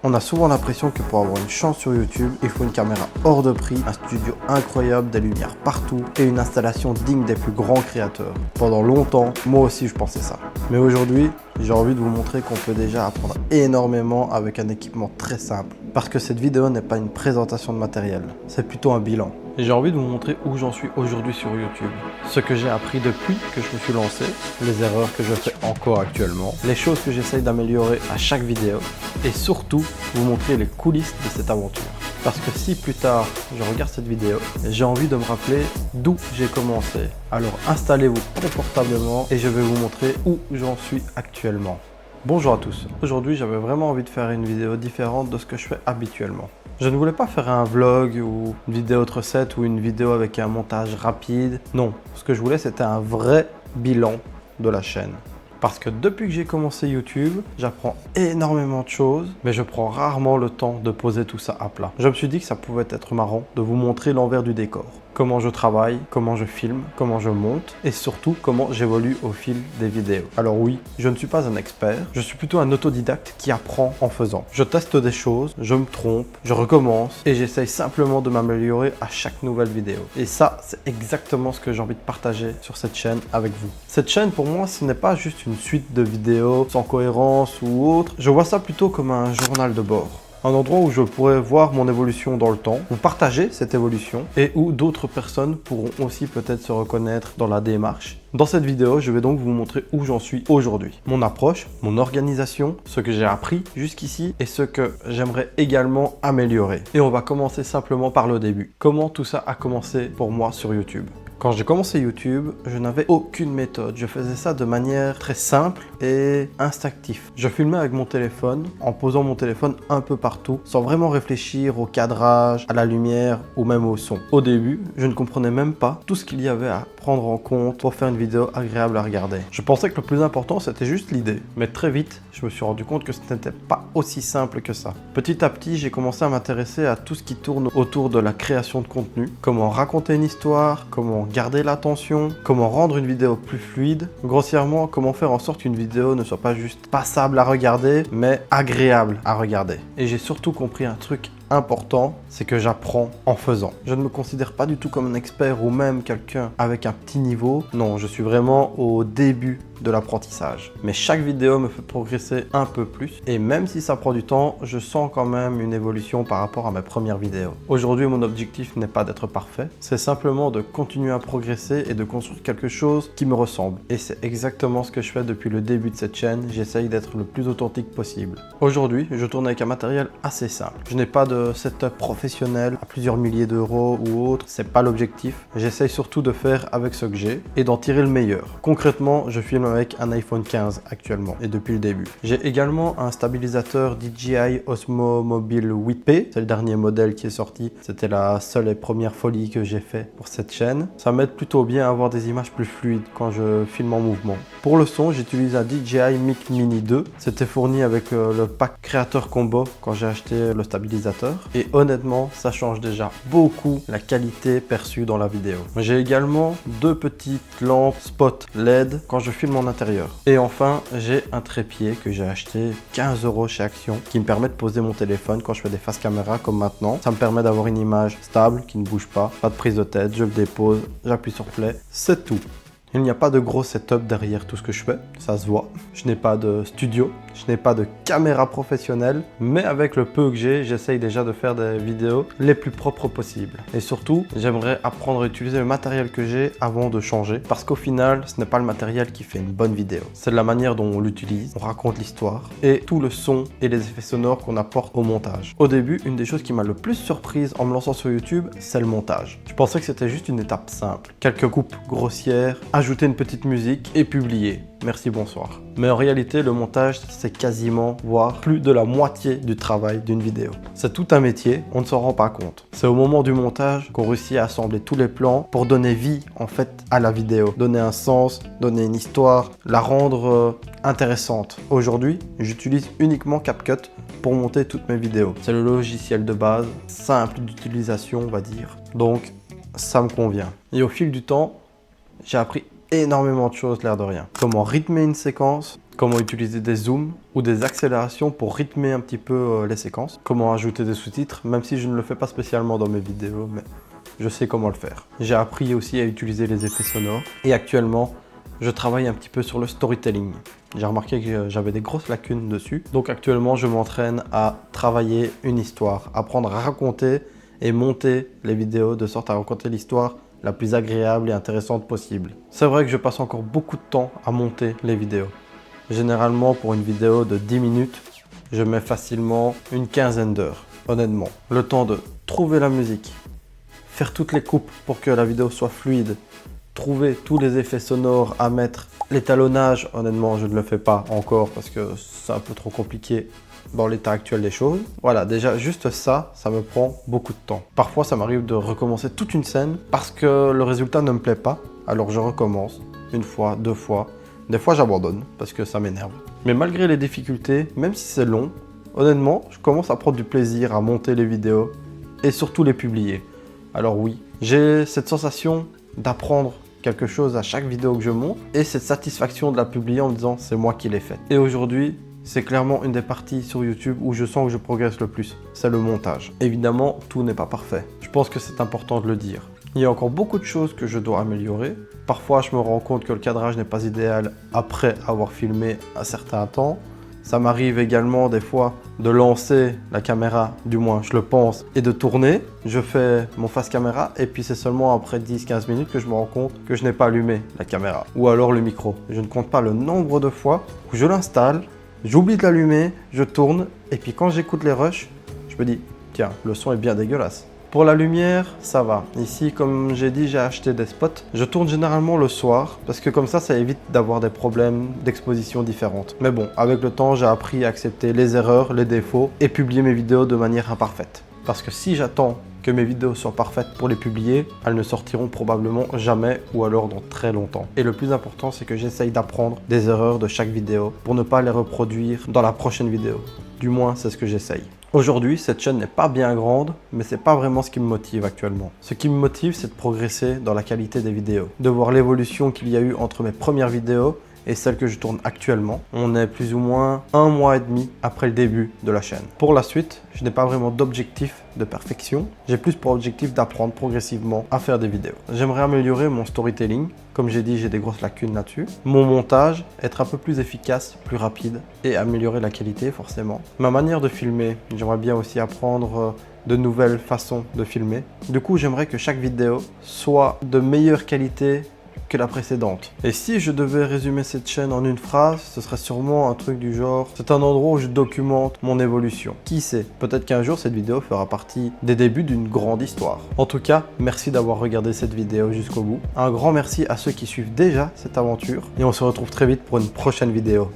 On a souvent l'impression que pour avoir une chance sur YouTube, il faut une caméra hors de prix, un studio incroyable, des lumières partout et une installation digne des plus grands créateurs. Pendant longtemps, moi aussi je pensais ça. Mais aujourd'hui, j'ai envie de vous montrer qu'on peut déjà apprendre énormément avec un équipement très simple. Parce que cette vidéo n'est pas une présentation de matériel, c'est plutôt un bilan. Et j'ai envie de vous montrer où j'en suis aujourd'hui sur YouTube. Ce que j'ai appris depuis que je me suis lancé, les erreurs que je fais encore actuellement, les choses que j'essaye d'améliorer à chaque vidéo, et surtout vous montrer les coulisses de cette aventure. Parce que si plus tard je regarde cette vidéo, j'ai envie de me rappeler d'où j'ai commencé. Alors installez-vous confortablement et je vais vous montrer où j'en suis actuellement. Bonjour à tous, aujourd'hui j'avais vraiment envie de faire une vidéo différente de ce que je fais habituellement. Je ne voulais pas faire un vlog ou une vidéo de recette ou une vidéo avec un montage rapide. Non, ce que je voulais c'était un vrai bilan de la chaîne. Parce que depuis que j'ai commencé YouTube, j'apprends énormément de choses, mais je prends rarement le temps de poser tout ça à plat. Je me suis dit que ça pouvait être marrant de vous montrer l'envers du décor. Comment je travaille, comment je filme, comment je monte et surtout comment j'évolue au fil des vidéos. Alors oui, je ne suis pas un expert, je suis plutôt un autodidacte qui apprend en faisant. Je teste des choses, je me trompe, je recommence et j'essaye simplement de m'améliorer à chaque nouvelle vidéo. Et ça, c'est exactement ce que j'ai envie de partager sur cette chaîne avec vous. Cette chaîne pour moi, ce n'est pas juste une suite de vidéos sans cohérence ou autre. Je vois ça plutôt comme un journal de bord. Un endroit où je pourrais voir mon évolution dans le temps, ou partager cette évolution, et où d'autres personnes pourront aussi peut-être se reconnaître dans la démarche. Dans cette vidéo, je vais donc vous montrer où j'en suis aujourd'hui. Mon approche, mon organisation, ce que j'ai appris jusqu'ici et ce que j'aimerais également améliorer. Et on va commencer simplement par le début. Comment tout ça a commencé pour moi sur YouTube ? Quand j'ai commencé YouTube, je n'avais aucune méthode. Je faisais ça de manière très simple et instinctive. Je filmais avec mon téléphone, en posant mon téléphone un peu partout, sans vraiment réfléchir au cadrage, à la lumière ou même au son. Au début, je ne comprenais même pas tout ce qu'il y avait à prendre en compte pour faire une vidéo agréable à regarder. Je pensais que le plus important, c'était juste l'idée. Mais très vite, je me suis rendu compte que ce n'était pas aussi simple que ça. Petit à petit, j'ai commencé à m'intéresser à tout ce qui tourne autour de la création de contenu. Comment raconter une histoire, comment garder l'attention, comment rendre une vidéo plus fluide, grossièrement comment faire en sorte qu'une vidéo ne soit pas juste passable à regarder, mais agréable à regarder. Et j'ai surtout compris un truc important, c'est que j'apprends en faisant. Je ne me considère pas du tout comme un expert ou même quelqu'un avec un petit niveau. Non, je suis vraiment au début de l'apprentissage. Mais chaque vidéo me fait progresser un peu plus et même si ça prend du temps, je sens quand même une évolution par rapport à mes premières vidéos. Aujourd'hui, mon objectif n'est pas d'être parfait, c'est simplement de continuer à progresser et de construire quelque chose qui me ressemble. Et c'est exactement ce que je fais depuis le début de cette chaîne, j'essaye d'être le plus authentique possible. Aujourd'hui, je tourne avec un matériel assez simple. Je n'ai pas de setup professionnel à plusieurs milliers d'euros ou autre, c'est pas l'objectif. J'essaye surtout de faire avec ce que j'ai et d'en tirer le meilleur. Concrètement, je filme avec un iPhone 15 actuellement et depuis le début. J'ai également un stabilisateur DJI Osmo Mobile 8P, c'est le dernier modèle qui est sorti. C'était la seule et première folie que j'ai fait pour cette chaîne. Ça m'aide plutôt bien à avoir des images plus fluides quand je filme en mouvement. Pour le son, j'utilise un DJI Mic Mini 2. C'était fourni avec le pack créateur combo quand j'ai acheté le stabilisateur. Et honnêtement, ça change déjà beaucoup la qualité perçue dans la vidéo. J'ai également deux petites lampes spot LED quand je filme en intérieur. Et enfin, j'ai un trépied que j'ai acheté 15 € chez Action qui me permet de poser mon téléphone quand je fais des face caméra comme maintenant. Ça me permet d'avoir une image stable qui ne bouge pas de prise de tête, je le dépose, j'appuie sur play, c'est tout. Il n'y a pas de gros setup derrière tout ce que je fais, ça se voit. Je n'ai pas de studio, je n'ai pas de caméra professionnelle, mais avec le peu que j'ai, j'essaye déjà de faire des vidéos les plus propres possibles. Et surtout, j'aimerais apprendre à utiliser le matériel que j'ai avant de changer, parce qu'au final, ce n'est pas le matériel qui fait une bonne vidéo. C'est la manière dont on l'utilise, on raconte l'histoire, et tout le son et les effets sonores qu'on apporte au montage. Au début, une des choses qui m'a le plus surprise en me lançant sur YouTube, c'est le montage. Je pensais que c'était juste une étape simple. Quelques coupes grossières, ajouter une petite musique et publier. Merci, bonsoir. Mais en réalité, le montage, c'est quasiment, voire plus de la moitié du travail d'une vidéo. C'est tout un métier, on ne s'en rend pas compte. C'est au moment du montage qu'on réussit à assembler tous les plans pour donner vie, en fait, à la vidéo. Donner un sens, donner une histoire, la rendre intéressante. Aujourd'hui, j'utilise uniquement CapCut pour monter toutes mes vidéos. C'est le logiciel de base, simple d'utilisation, on va dire. Donc, ça me convient. Et au fil du temps, j'ai appris énormément de choses, l'air de rien. Comment rythmer une séquence, comment utiliser des zooms ou des accélérations pour rythmer un petit peu les séquences, comment ajouter des sous-titres, même si je ne le fais pas spécialement dans mes vidéos, mais je sais comment le faire. J'ai appris aussi à utiliser les effets sonores et actuellement, je travaille un petit peu sur le storytelling. J'ai remarqué que j'avais des grosses lacunes dessus. Donc actuellement, je m'entraîne à travailler une histoire, apprendre à raconter et monter les vidéos de sorte à raconter l'histoire la plus agréable et intéressante possible. C'est vrai que je passe encore beaucoup de temps à monter les vidéos. Généralement, pour une vidéo de 10 minutes, je mets facilement une quinzaine d'heures, honnêtement. Le temps de trouver la musique, faire toutes les coupes pour que la vidéo soit fluide, trouver tous les effets sonores à mettre. L'étalonnage, honnêtement, je ne le fais pas encore parce que c'est un peu trop compliqué dans l'état actuel des choses. Voilà, déjà, juste ça, ça me prend beaucoup de temps. Parfois, ça m'arrive de recommencer toute une scène parce que le résultat ne me plaît pas. Alors, je recommence une fois, deux fois. Des fois, j'abandonne parce que ça m'énerve. Mais malgré les difficultés, même si c'est long, honnêtement, je commence à prendre du plaisir à monter les vidéos et surtout les publier. Alors oui, j'ai cette sensation d'apprendre quelque chose à chaque vidéo que je monte et cette satisfaction de la publier en me disant c'est moi qui l'ai faite. Et aujourd'hui, c'est clairement une des parties sur YouTube où je sens que je progresse le plus, c'est le montage. Évidemment, tout n'est pas parfait. Je pense que c'est important de le dire. Il y a encore beaucoup de choses que je dois améliorer. Parfois, je me rends compte que le cadrage n'est pas idéal après avoir filmé un certain temps. Ça m'arrive également des fois de lancer la caméra, du moins je le pense, et de tourner. Je fais mon face caméra et puis c'est seulement après 10-15 minutes que je me rends compte que je n'ai pas allumé la caméra. Ou alors le micro. Je ne compte pas le nombre de fois où je l'installe, j'oublie de l'allumer, je tourne et puis quand j'écoute les rushs, je me dis tiens, le son est bien dégueulasse. Pour la lumière, ça va. Ici, comme j'ai dit, j'ai acheté des spots. Je tourne généralement le soir parce que comme ça évite d'avoir des problèmes d'exposition différentes. Mais bon, avec le temps, j'ai appris à accepter les erreurs, les défauts et publier mes vidéos de manière imparfaite. Parce que si j'attends que mes vidéos soient parfaites pour les publier, elles ne sortiront probablement jamais ou alors dans très longtemps. Et le plus important, c'est que j'essaye d'apprendre des erreurs de chaque vidéo pour ne pas les reproduire dans la prochaine vidéo. Du moins, c'est ce que j'essaye. Aujourd'hui, cette chaîne n'est pas bien grande, mais c'est pas vraiment ce qui me motive actuellement. Ce qui me motive, c'est de progresser dans la qualité des vidéos, de voir l'évolution qu'il y a eu entre mes premières vidéos et celles que je tourne actuellement. On est plus ou moins 1 mois et demi après le début de la chaîne. Pour la suite, je n'ai pas vraiment d'objectif de perfection. J'ai plus pour objectif d'apprendre progressivement à faire des vidéos. J'aimerais améliorer mon storytelling. Comme j'ai dit, j'ai des grosses lacunes là-dessus. Mon montage, être un peu plus efficace, plus rapide et améliorer la qualité forcément. Ma manière de filmer, j'aimerais bien aussi apprendre de nouvelles façons de filmer. Du coup, j'aimerais que chaque vidéo soit de meilleure qualité que la précédente. Et si je devais résumer cette chaîne en une phrase, ce serait sûrement un truc du genre c'est un endroit où je documente mon évolution. Qui sait, peut-être qu'un jour cette vidéo fera partie des débuts d'une grande histoire. En tout cas, merci d'avoir regardé cette vidéo jusqu'au bout. Un grand merci à ceux qui suivent déjà cette aventure et on se retrouve très vite pour une prochaine vidéo.